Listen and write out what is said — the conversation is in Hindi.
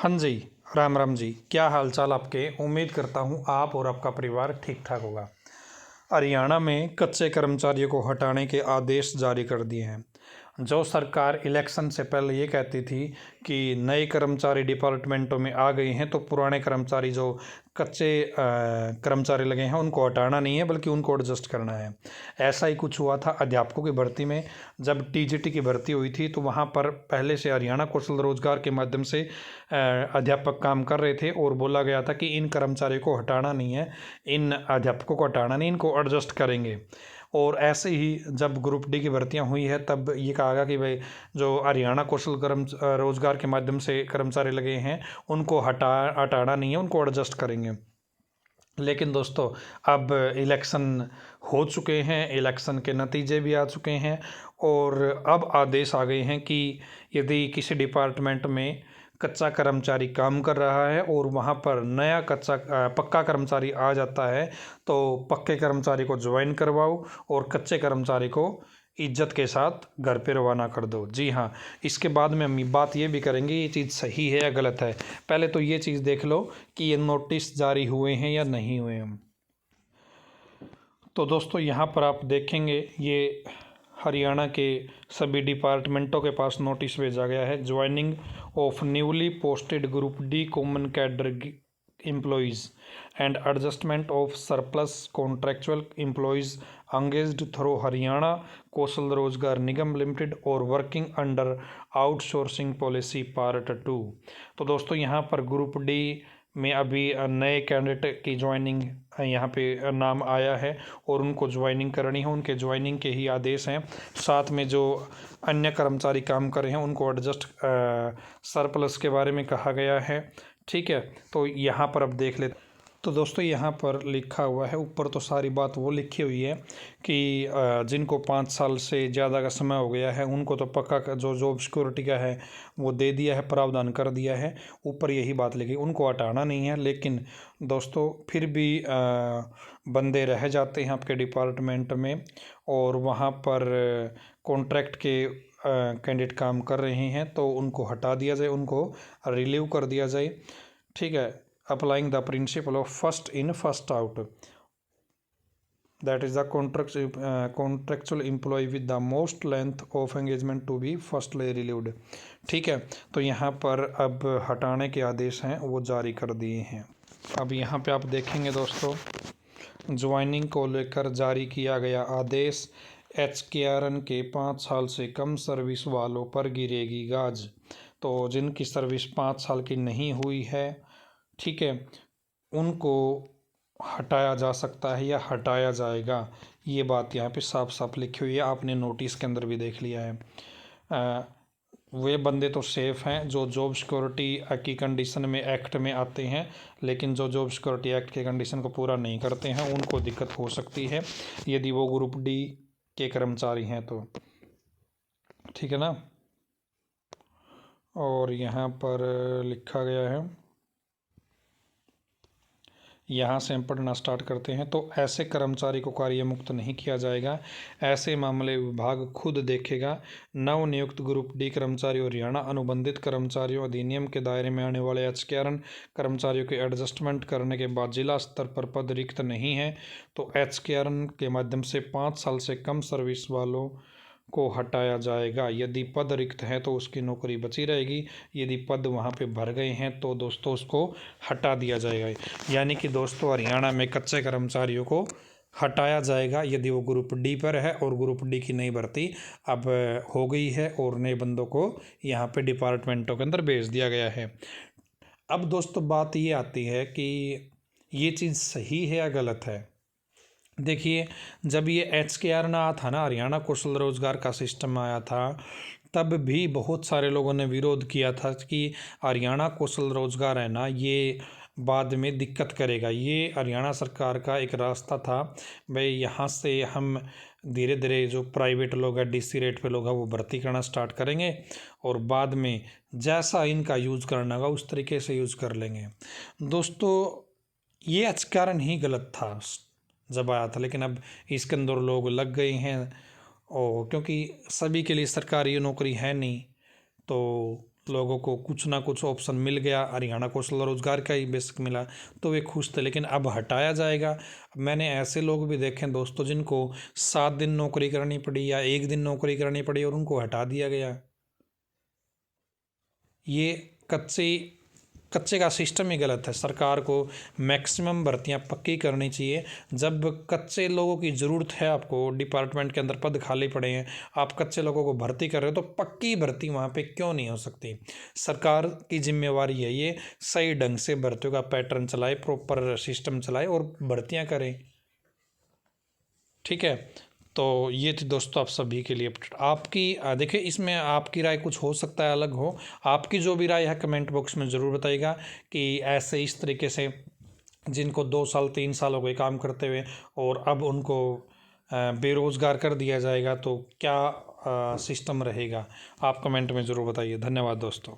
हाँ जी, राम राम जी। क्या हाल चाल आपके। उम्मीद करता हूँ आप और आपका परिवार ठीक ठाक होगा। हरियाणा में कच्चे कर्मचारियों को हटाने के आदेश जारी कर दिए हैं। जो सरकार इलेक्शन से पहले ये कहती थी कि नए कर्मचारी डिपार्टमेंटों में आ गए हैं, तो पुराने कर्मचारी जो कच्चे कर्मचारी लगे हैं उनको हटाना नहीं है, बल्कि उनको एडजस्ट करना है। ऐसा ही कुछ हुआ था अध्यापकों की भर्ती में। जब टीजीटी की भर्ती हुई थी तो वहाँ पर पहले से हरियाणा कौशल रोजगार के माध्यम से अध्यापक काम कर रहे थे और बोला गया था कि इन कर्मचारियों को हटाना नहीं है, इन अध्यापकों को हटाना नहीं, इनको एडजस्ट करेंगे। और ऐसे ही जब ग्रुप डी की भर्तियां हुई है तब ये कहा गया कि भाई जो हरियाणा कौशल रोजगार के माध्यम से कर्मचारी लगे हैं उनको हटाना नहीं है, उनको एडजस्ट करेंगे। लेकिन दोस्तों अब इलेक्शन हो चुके हैं, इलेक्शन के नतीजे भी आ चुके हैं और अब आदेश आ गए हैं कि यदि किसी डिपार्टमेंट में कच्चा कर्मचारी काम कर रहा है और वहाँ पर नया पक्का कर्मचारी आ जाता है तो पक्के कर्मचारी को ज्वाइन करवाओ और कच्चे कर्मचारी को इज्जत के साथ घर पे रवाना कर दो। जी हाँ, इसके बाद में हम बात ये भी करेंगे ये चीज़ सही है या गलत है। पहले तो ये चीज़ देख लो कि ये नोटिस जारी हुए हैं या नहीं हुए हैं। तो दोस्तों यहाँ पर आप देखेंगे ये हरियाणा के सभी डिपार्टमेंटों के पास नोटिस भेजा गया है। Joining of newly posted group D common cadre employees and adjustment of surplus contractual employees engaged through Haryana Kaushal Rozgar Nigam limited और working under outsourcing policy part 2। तो दोस्तों यहाँ पर ग्रुप डी में अभी नए कैंडिडेट की ज्वाइनिंग यहाँ पे नाम आया है और उनको ज्वाइनिंग करनी है, उनके ज्वाइनिंग के ही आदेश हैं। साथ में जो अन्य कर्मचारी काम कर रहे हैं उनको एडजस्ट सरप्लस के बारे में कहा गया है। ठीक है, तो यहाँ पर अब देख लेते। तो दोस्तों यहाँ पर लिखा हुआ है, ऊपर तो सारी बात वो लिखी हुई है कि जिनको 5 साल से ज़्यादा का समय हो गया है उनको तो पक्का जो जॉब सिक्योरिटी का है वो दे दिया है, प्रावधान कर दिया है। ऊपर यही बात लिखी, उनको हटाना नहीं है। लेकिन दोस्तों फिर भी बंदे रह जाते हैं आपके डिपार्टमेंट में और वहाँ पर कॉन्ट्रैक्ट के कैंडिडेट काम कर रहे हैं तो उनको हटा दिया जाए, उनको रिलीव कर दिया जाए। ठीक है, applying the principle of first in first out, that is the contractual employee with the most length of engagement to be firstly relieved। ठीक है, तो यहाँ पर अब हटाने के आदेश हैं वो जारी कर दिए हैं। अब यहाँ पे आप देखेंगे दोस्तों ज्वाइनिंग को लेकर जारी किया गया आदेश, HKRN के 5 साल से कम सर्विस वालों पर गिरेगी गाज। तो जिनकी सर्विस 5 साल की नहीं हुई है, ठीक है, उनको हटाया जा सकता है या हटाया जाएगा। ये बात यहाँ पे साफ साफ लिखी हुई है, आपने नोटिस के अंदर भी देख लिया है। वे बंदे तो सेफ़ हैं जो जॉब सिक्योरिटी की कंडीशन में एक्ट में आते हैं, लेकिन जो जॉब सिक्योरिटी एक्ट के कंडीशन को पूरा नहीं करते हैं उनको दिक्कत हो सकती है यदि वो ग्रुप डी के कर्मचारी हैं तो। ठीक है ना। और यहाँ पर लिखा गया है, यहाँ से हम पढ़ना स्टार्ट करते हैं। तो ऐसे कर्मचारी को कार्य मुक्त नहीं किया जाएगा, ऐसे मामले विभाग खुद देखेगा। नवनियुक्त ग्रुप डी कर्मचारी और हरियाणा अनुबंधित कर्मचारियों अधिनियम के दायरे में आने वाले HKRN कर्मचारियों के एडजस्टमेंट करने के बाद जिला स्तर पर पद रिक्त नहीं है तो HKRN के माध्यम से 5 साल से कम सर्विस वालों को हटाया जाएगा। यदि पद रिक्त है तो उसकी नौकरी बची रहेगी, यदि पद वहाँ पे भर गए हैं तो दोस्तों उसको हटा दिया जाएगा। यानी कि दोस्तों हरियाणा में कच्चे कर्मचारियों को हटाया जाएगा यदि वो ग्रुप डी पर है और ग्रुप डी की नई भर्ती अब हो गई है और नए बंदों को यहाँ पे डिपार्टमेंटों के अंदर भेज दिया गया है। अब दोस्तों बात ये आती है कि ये चीज़ सही है या गलत है। देखिए, जब ये HKRN आया था ना, हरियाणा कौशल रोजगार का सिस्टम आया था, तब भी बहुत सारे लोगों ने विरोध किया था कि हरियाणा कौशल रोजगार है ना ये बाद में दिक्कत करेगा। ये हरियाणा सरकार का एक रास्ता था, भाई यहाँ से हम धीरे धीरे जो प्राइवेट लोग हैं DC रेट पे लोग हैं वो भर्ती करना स्टार्ट करेंगे और बाद में जैसा इनका यूज़ करना होगा उस तरीके से यूज़ कर लेंगे। दोस्तों ये HKRN ही गलत था जब आया था, लेकिन अब इसके अंदर लोग लग गए हैं और क्योंकि सभी के लिए सरकारी नौकरी है नहीं तो लोगों को कुछ ना कुछ ऑप्शन मिल गया, हरियाणा कौशल रोजगार का ही बेसिक मिला तो वे खुश थे, लेकिन अब हटाया जाएगा। मैंने ऐसे लोग भी देखे हैं दोस्तों जिनको 7 दिन नौकरी करनी पड़ी या 1 दिन नौकरी करनी पड़ी और उनको हटा दिया गया। ये कच्चे कच्चे का सिस्टम ही गलत है। सरकार को मैक्सिमम भर्तियां पक्की करनी चाहिए। जब कच्चे लोगों की ज़रूरत है, आपको डिपार्टमेंट के अंदर पद खाली पड़े हैं, आप कच्चे लोगों को भर्ती कर रहे हो, तो पक्की भर्ती वहाँ पे क्यों नहीं हो सकती। सरकार की जिम्मेवारी है ये, सही ढंग से भर्तियों का पैटर्न चलाए, प्रॉपर सिस्टम चलाए और भर्तियाँ करें। ठीक है, तो ये थी दोस्तों आप सभी के लिए अपडेट। आपकी देखिए, इसमें आपकी राय कुछ हो सकता है अलग हो। आपकी जो भी राय है कमेंट बॉक्स में ज़रूर बताइएगा कि ऐसे इस तरीके से जिनको 2 साल 3 साल हो गए काम करते हुए और अब उनको बेरोज़गार कर दिया जाएगा तो क्या सिस्टम रहेगा। आप कमेंट में ज़रूर बताइए। धन्यवाद दोस्तों।